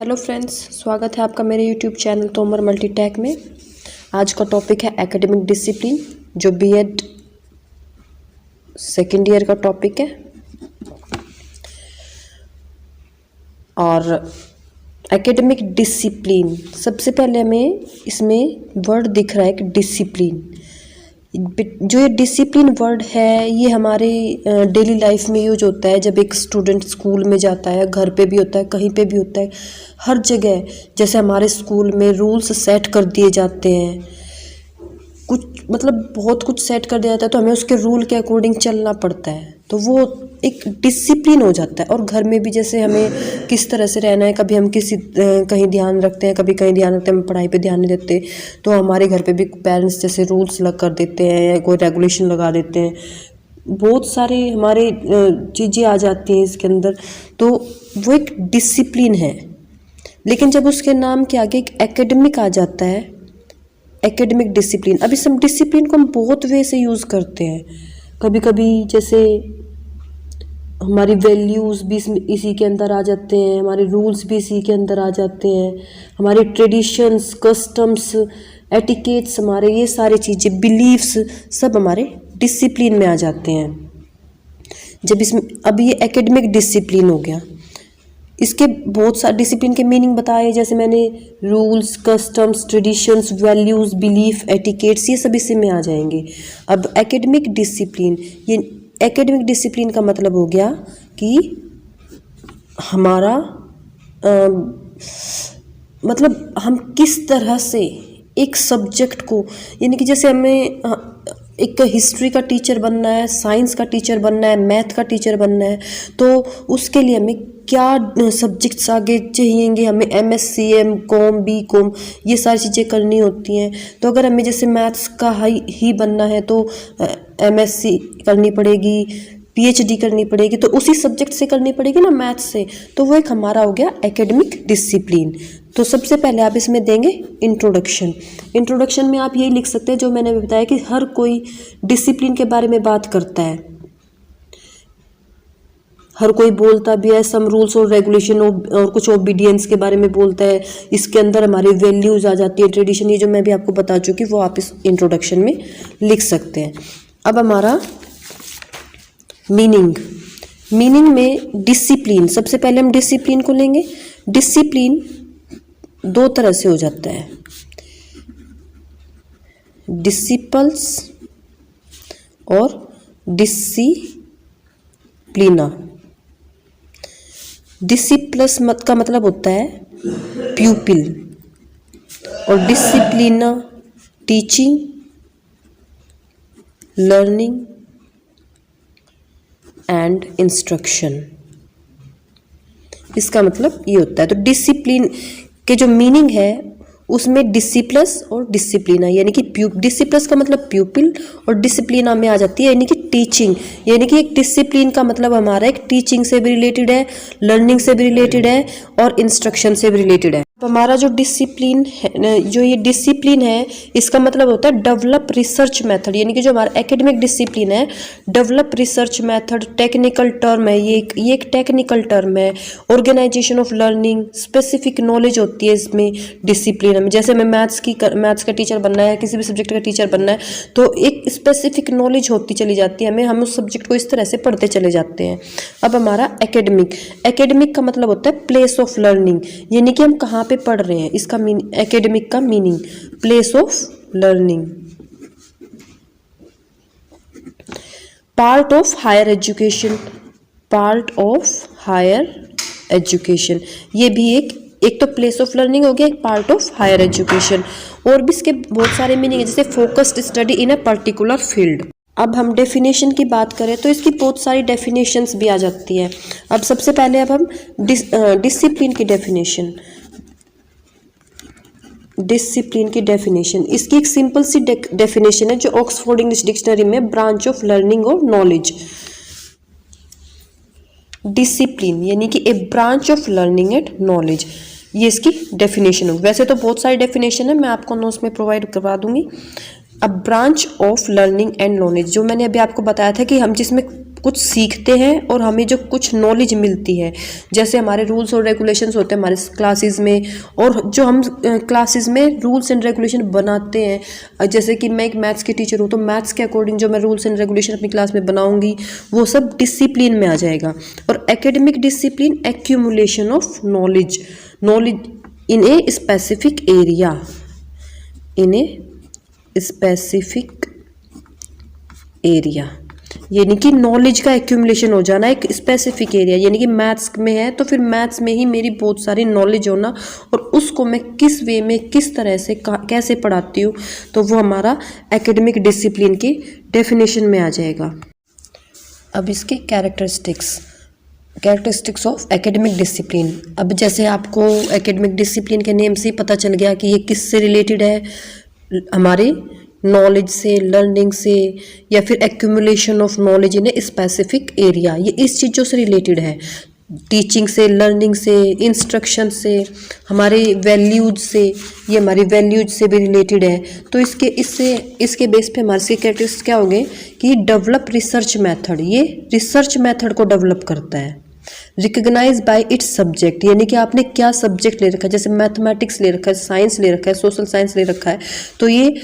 Hello friends, स्वागत है आपका मेरे यूट्यूब चैनल तोमर मल्टीटेक में। आज का टॉपिक है एकेडमिक डिसिप्लिन, जो बीएड सेकेंड ईयर का टॉपिक है। और एकेडमिक डिसिप्लिन, सबसे पहले हमें इसमें वर्ड दिख रहा है कि डिसिप्लिन। जो ये डिसिप्लिन वर्ड है ये हमारे डेली लाइफ में यूज होता है। जब एक स्टूडेंट स्कूल में जाता है, घर पे भी होता है, कहीं पे भी होता है, हर जगह। जैसे हमारे स्कूल में रूल्स सेट कर दिए जाते हैं, कुछ मतलब बहुत कुछ सेट कर दिया जाता है, तो हमें उसके रूल के अकॉर्डिंग चलना पड़ता है, तो वो एक डिसिप्लिन हो जाता है। और घर में भी जैसे हमें किस तरह से रहना है, कभी हम कहीं ध्यान रखते हैं, कभी कहीं ध्यान रखते हैं, हम पढ़ाई पे ध्यान नहीं देते, तो हमारे घर पे भी पेरेंट्स जैसे रूल्स लग कर देते हैं या कोई रेगुलेशन लगा देते हैं। बहुत सारे हमारे चीज़ें आ जाती हैं इसके अंदर, तो वो एक डिसिप्लिन है। लेकिन जब उसके नाम के आगे एक एकेडमिक आ जाता है, एकेडमिक डिसिप्लिन, अब इस डिसिप्लिन को हम बहुत वे से यूज़ करते हैं। कभी कभी जैसे हमारी वैल्यूज़ भी इसी के अंदर आ जाते हैं, हमारे रूल्स भी इसी के अंदर आ जाते हैं, हमारे ट्रेडिशंस, कस्टम्स, एटिकेट्स, हमारे ये सारी चीज़ें, बिलीव्स, सब हमारे डिसिप्लिन में आ जाते हैं। जब इसमें अब ये एकेडमिक डिसिप्लिन हो गया, इसके बहुत सारे डिसिप्लिन के मीनिंग बताए, जैसे मैंने rules, customs, traditions, values, belief, etiquettes, ये सब इसी में आ जाएंगे। अब एकेडमिक डिसिप्लिन, ये एकेडमिक डिसिप्लिन का मतलब हो गया कि हमारा मतलब हम किस तरह से एक सब्जेक्ट को, यानी कि जैसे हमें एक हिस्ट्री का टीचर बनना है, साइंस का टीचर बनना है, मैथ का टीचर बनना है, तो उसके लिए हमें क्या सब्जेक्ट्स आगे चाहिएंगे, हमें एमएससी, एमकॉम, बीकॉम, ये सारी चीज़ें करनी होती हैं। तो अगर हमें जैसे मैथ्स का ही बनना है तो एमएससी करनी पड़ेगी, पीएचडी करनी पड़ेगी, तो उसी सब्जेक्ट से करनी पड़ेगी ना, मैथ्स से। तो वो एक हमारा हो गया एकेडमिक डिसिप्लिन। तो सबसे पहले आप इसमें देंगे इंट्रोडक्शन। इंट्रोडक्शन में आप यही लिख सकते हैं जो मैंने बताया कि हर कोई डिसिप्लिन के बारे में बात करता है, हर कोई बोलता भी है, सम रूल्स और रेगुलेशन और कुछ ओबीडियंस के बारे में बोलता है। इसके अंदर हमारी वैल्यूज़ आ जाती है, ट्रेडिशन, ये जो मैं भी आपको बता चुकी, वो आप इस इंट्रोडक्शन में लिख सकते हैं। अब हमारा मीनिंग में डिसिप्लिन, सबसे पहले हम डिसिप्लिन को लेंगे। डिसिप्लिन दो तरह से हो जाता है, डिसिपल्स और डिसिप्लिना। डिसिप्लस का मतलब होता है प्यूपिल, और डिसिप्लिना टीचिंग, लर्निंग एंड इंस्ट्रक्शन। इसका मतलब ये होता है। तो डिसिप्लिन के जो मीनिंग है उसमें डिसिप्लस और डिसिप्लिना, यानी कि डिसिप्लस का मतलब प्यूपिल और डिसिप्लिना में आ जाती है यानी कि टीचिंग। यानी कि एक डिसिप्लिन का मतलब हमारा एक टीचिंग से भी रिलेटेड है, लर्निंग से भी रिलेटेड है और इंस्ट्रक्शन से भी रिलेटेड है। हमारा जो डिसिप्लिन है, जो ये डिसिप्लिन है, इसका मतलब होता है डेवलप रिसर्च मेथड। यानी कि जो हमारा एकेडमिक डिसिप्लिन है, develop research method, technical term है, ये एक टेक्निकल टर्म है। Organisation of learning, specific knowledge होती है इसमें डिसिप्लिन में। जैसे हमें मैथ्स का टीचर बनना है, किसी भी सब्जेक्ट का टीचर बनना है, तो एक स्पेसिफिक नॉलेज होती चली जाती है, हम उस सब्जेक्ट को इस तरह से पढ़ते चले जाते हैं। अब हमारा एकेडमिक का मतलब होता है प्लेस ऑफ लर्निंग, यानी कि हम कहाँ पे पढ़ रहे हैं। इसका एकेडमिक का meaning place of learning. Part of higher education, part of higher education, ये भी एक तो प्लेस ऑफ लर्निंग हो गया, एक पार्ट ऑफ हायर एजुकेशन। और भी इसके बहुत सारे मीनिंग है, जैसे focused study in a particular field. अब हम डेफिनेशन की बात करें तो इसकी बहुत सारी डेफिनेशंस भी आ जाती है। अब सबसे पहले अब हम डिसिप्लिन की डेफिनेशन, इसकी एक सिंपल सी डेफिनेशन है जो ऑक्सफोर्ड इंग्लिश डिक्शनरी में, ब्रांच ऑफ लर्निंग और नॉलेज। डिसिप्लिन यानी कि a branch of learning and knowledge, ये इसकी डेफिनेशन हो। वैसे तो बहुत सारी डेफिनेशन है, मैं आपको नोट्स में प्रोवाइड करवा दूंगी। अब branch of learning and knowledge, जो मैंने अभी आपको बताया था कि हम जिसमें कुछ सीखते हैं और हमें जो कुछ नॉलेज मिलती है, जैसे हमारे रूल्स और रेगुलेशंस होते हैं हमारे क्लासेस में, और जो हम क्लासेस में रूल्स एंड रेगुलेशन बनाते हैं, जैसे कि मैं एक मैथ्स की टीचर हूँ तो मैथ्स के अकॉर्डिंग जो मैं रूल्स एंड रेगुलेशन अपनी क्लास में बनाऊंगी वो सब डिसिप्लिन में आ जाएगा। और academic discipline accumulation of knowledge in a specific area, in a specific area, यानी कि नॉलेज का एक्यूमुलेशन हो जाना एक स्पेसिफिक एरिया, यानी कि मैथ्स में है तो फिर मैथ्स में ही मेरी बहुत सारी नॉलेज होना, और उसको मैं किस वे में किस तरह से कैसे पढ़ाती हूँ, तो वो हमारा एकेडमिक डिसिप्लिन की डेफिनेशन में आ जाएगा। अब इसके कैरेक्टरिस्टिक्स ऑफ एकेडमिक डिसिप्लिन। अब जैसे आपको एकेडमिक डिसिप्लिन के नेम से ही पता चल गया कि ये किससे रिलेटेड है, हमारे नॉलेज से, लर्निंग से, या फिर accumulation of knowledge in a specific area, ये इस चीज़ों से रिलेटेड है, टीचिंग से, लर्निंग से, इंस्ट्रक्शन से, हमारे वैल्यूज से, ये हमारी वैल्यूज से भी रिलेटेड है। तो इसके बेस पे हमारे इसके कैरेक्टरिस्टिक्स क्या होंगे कि डेवलप रिसर्च मेथड, ये रिसर्च मेथड को डेवलप करता है। रिकग्नाइज बाय इट्स सब्जेक्ट, यानी कि आपने क्या सब्जेक्ट ले रखा है, जैसे मैथमेटिक्स ले रखा है, साइंस ले रखा है, सोशल साइंस ले रखा है, तो ये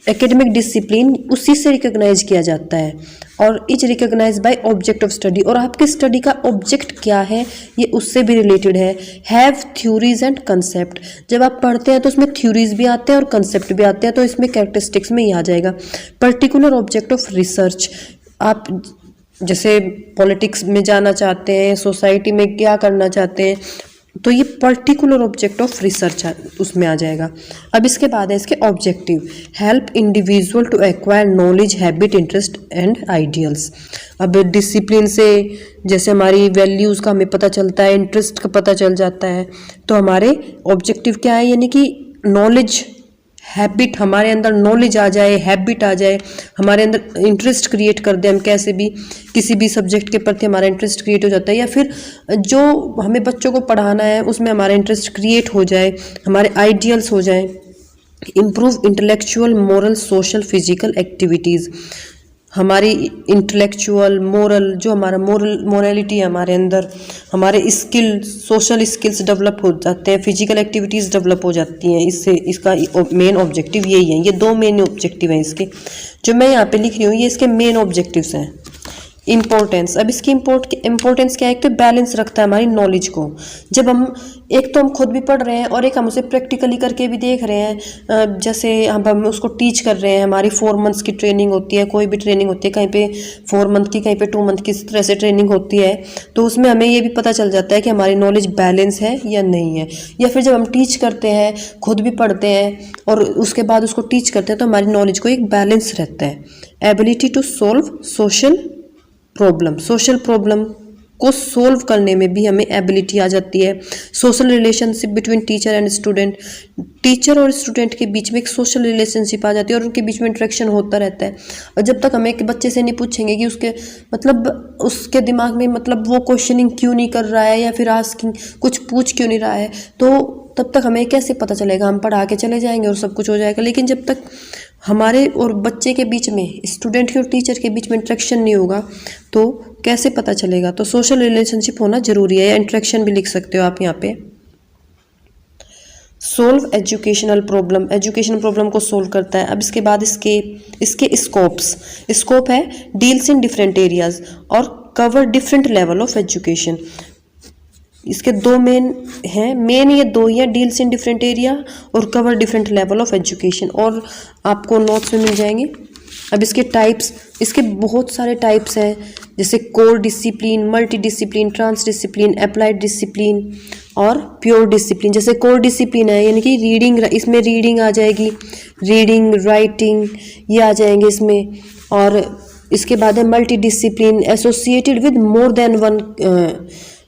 एकेडमिक डिसिप्लिन उसी से रिकग्नाइज किया जाता है। और is recognise by object of study, और आपके स्टडी का ऑब्जेक्ट क्या है ये उससे भी रिलेटेड है। हैव थ्योरीज एंड कंसेप्ट, जब आप पढ़ते हैं तो उसमें थ्योरीज भी आते हैं और कंसेप्ट भी आते हैं, तो इसमें कैरेक्टरिस्टिक्स में ही आ जाएगा। पर्टिकुलर ऑब्जेक्ट ऑफ रिसर्च, आप जैसे पॉलिटिक्स में जाना चाहते हैं, सोसाइटी में क्या करना चाहते हैं, तो ये पर्टिकुलर ऑब्जेक्ट ऑफ रिसर्च उसमें आ जाएगा। अब इसके बाद है इसके objective, help individual to acquire knowledge, habit, interest and ideals. अब डिसिप्लिन से जैसे हमारी वैल्यूज़ का हमें पता चलता है, इंटरेस्ट का पता चल जाता है, तो हमारे ऑब्जेक्टिव क्या है, यानी कि नॉलेज, हैबिट, हमारे अंदर नॉलेज आ जाए, हैबिट आ जाए, हमारे अंदर इंटरेस्ट क्रिएट कर दे, हम कैसे भी किसी भी सब्जेक्ट के प्रति हमारा इंटरेस्ट क्रिएट हो जाता है, या फिर जो हमें बच्चों को पढ़ाना है उसमें हमारा इंटरेस्ट क्रिएट हो जाए, हमारे आइडियल्स हो जाए। Improve intellectual, moral, social, physical activities, हमारी इंटेलेक्चुअल, मोरल, जो हमारा मोरलिटी है हमारे अंदर, हमारे स्किल, सोशल स्किल्स डेवलप हो जाते हैं, फिजिकल एक्टिविटीज़ डेवलप हो जाती हैं। इससे इसका मेन ऑब्जेक्टिव यही है, ये दो मेन ऑब्जेक्टिव हैं इसके, जो मैं यहाँ पे लिख रही हूँ ये इसके मेन ऑब्जेक्टिव्स हैं। इम्पोर्टेंस, अब इसकी इम्पोर्टेंस क्या है, एक तो बैलेंस रखता है हमारी नॉलेज को। जब हम एक तो हम खुद भी पढ़ रहे हैं और एक हम उसे प्रैक्टिकली करके भी देख रहे हैं, जैसे हम उसको टीच कर रहे हैं, हमारी 4 मंथ्स की ट्रेनिंग होती है, कोई भी ट्रेनिंग होती है, कहीं पे 4 मंथ की, कहीं पे 2 मंथ की, इस तरह से ट्रेनिंग होती है, तो उसमें हमें ये भी पता चल जाता है कि हमारी नॉलेज बैलेंस है या नहीं है। या फिर जब हम टीच करते हैं, खुद भी पढ़ते हैं और उसके बाद उसको टीच करते हैं, तो हमारी नॉलेज को एक बैलेंस रहता है। Ability to solve social problem को सोल्व करने में भी हमें एबिलिटी आ जाती है। Social relationship between teacher and student, teacher और स्टूडेंट के बीच में एक सोशल रिलेशनशिप आ जाती है और उनके बीच में इंटरेक्शन होता रहता है। और जब तक हम एक बच्चे से नहीं पूछेंगे कि उसके दिमाग में वो क्वेश्चनिंग क्यों नहीं कर रहा है या फिर आस्किंग कुछ पूछ क्यों नहीं रहा है, तो तब तक हमें कैसे पता चलेगा। हम पढ़ा के चले जाएंगे और सब कुछ हो जाएगा, लेकिन जब तक हमारे और बच्चे के बीच में, स्टूडेंट के और टीचर के बीच में इंटरेक्शन नहीं होगा तो कैसे पता चलेगा। तो सोशल रिलेशनशिप होना जरूरी है, या इंटरेक्शन भी लिख सकते हो आप यहाँ पे। सोल्व एजुकेशनल प्रॉब्लम को सोल्व करता है। अब इसके बाद इसके स्कोप है डील्स इन डिफरेंट एरियाज और cover different level of education. इसके 2 मेन हैं, मेन ये 2 ही हैं, डील्स इन डिफरेंट एरिया और cover different level of education, और आपको नोट्स में मिल जाएंगे। अब इसके टाइप्स, इसके बहुत सारे टाइप्स हैं, जैसे core discipline, multi discipline, trans discipline, applied discipline और प्योर डिसिप्लिन। जैसे कोर डिसिप्लिन है यानी कि रीडिंग, इसमें रीडिंग आ जाएगी, रीडिंग, राइटिंग ये आ जाएंगे इसमें। और इसके बाद है multi discipline, associated with more than one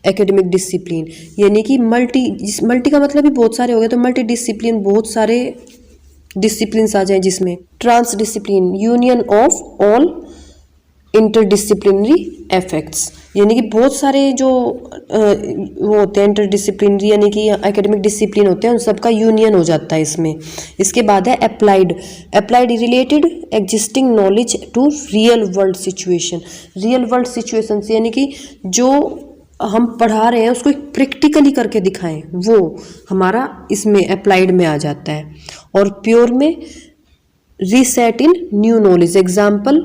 academic discipline, यानी कि मल्टी का मतलब भी बहुत सारे हो गए, तो मल्टी डिसिप्लिन बहुत सारे डिसिप्लिन्स आ जाए जिसमें। Trans discipline, union of all interdisciplinary effects, यानी कि बहुत सारे जो वो होते हैं इंटर डिसिप्लिनरी यानी कि एकेडमिक डिसिप्लिन होते हैं, उन सबका यूनियन हो जाता है इसमें। इसके बाद है applied. Applied related existing knowledge to real world situation. Real world situation से यानी कि जो हम पढ़ा रहे हैं उसको एक प्रैक्टिकली करके दिखाएं, वो हमारा इसमें अप्लाइड में आ जाता है। और प्योर में research in new knowledge. Example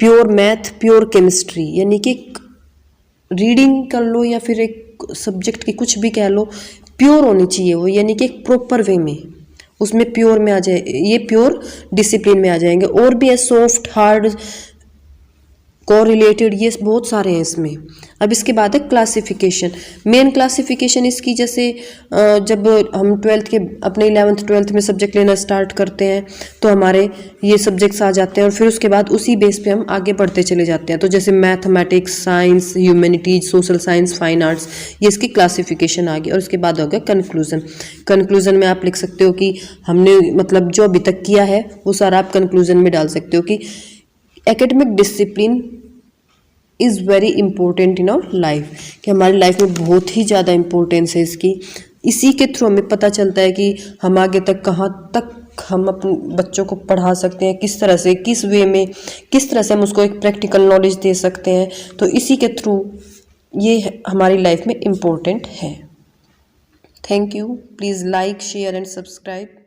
pure math, pure chemistry, यानी कि रीडिंग कर लो या फिर एक सब्जेक्ट की कुछ भी कह लो, प्योर होनी चाहिए वो, यानी कि एक प्रॉपर वे में उसमें प्योर में आ जाए, ये प्योर डिसिप्लिन में आ जाएंगे। और भी है सॉफ्ट, हार्ड, कोरिलेटेड, ये बहुत सारे हैं इसमें। अब इसके बाद है क्लासिफिकेशन। मेन क्लासिफिकेशन इसकी जैसे जब हम ट्वेल्थ के अपने 11th 12th में सब्जेक्ट लेना स्टार्ट करते हैं तो हमारे ये सब्जेक्ट्स आ जाते हैं और फिर उसके बाद उसी बेस पे हम आगे बढ़ते चले जाते हैं। तो जैसे mathematics, science, humanities, social science, fine arts, ये इसकी क्लासिफिकेशन आ गई। और उसके बाद हो गया कंक्लूजन। कंक्लूजन में आप लिख सकते हो कि हमने मतलब जो अभी तक किया है वो सारा आप कंक्लूजन में डाल सकते हो कि academic discipline is very important in our life, कि हमारी लाइफ में बहुत ही ज़्यादा इंपॉर्टेंस है इसकी। इसी के थ्रू हमें पता चलता है कि हम आगे तक कहाँ तक हम अपने बच्चों को पढ़ा सकते हैं, किस तरह से, किस वे में, किस तरह से हम उसको एक प्रैक्टिकल नॉलेज दे सकते हैं। तो इसी के थ्रू ये हमारी लाइफ में इम्पोर्टेंट है। Thank you. Please like, share and subscribe.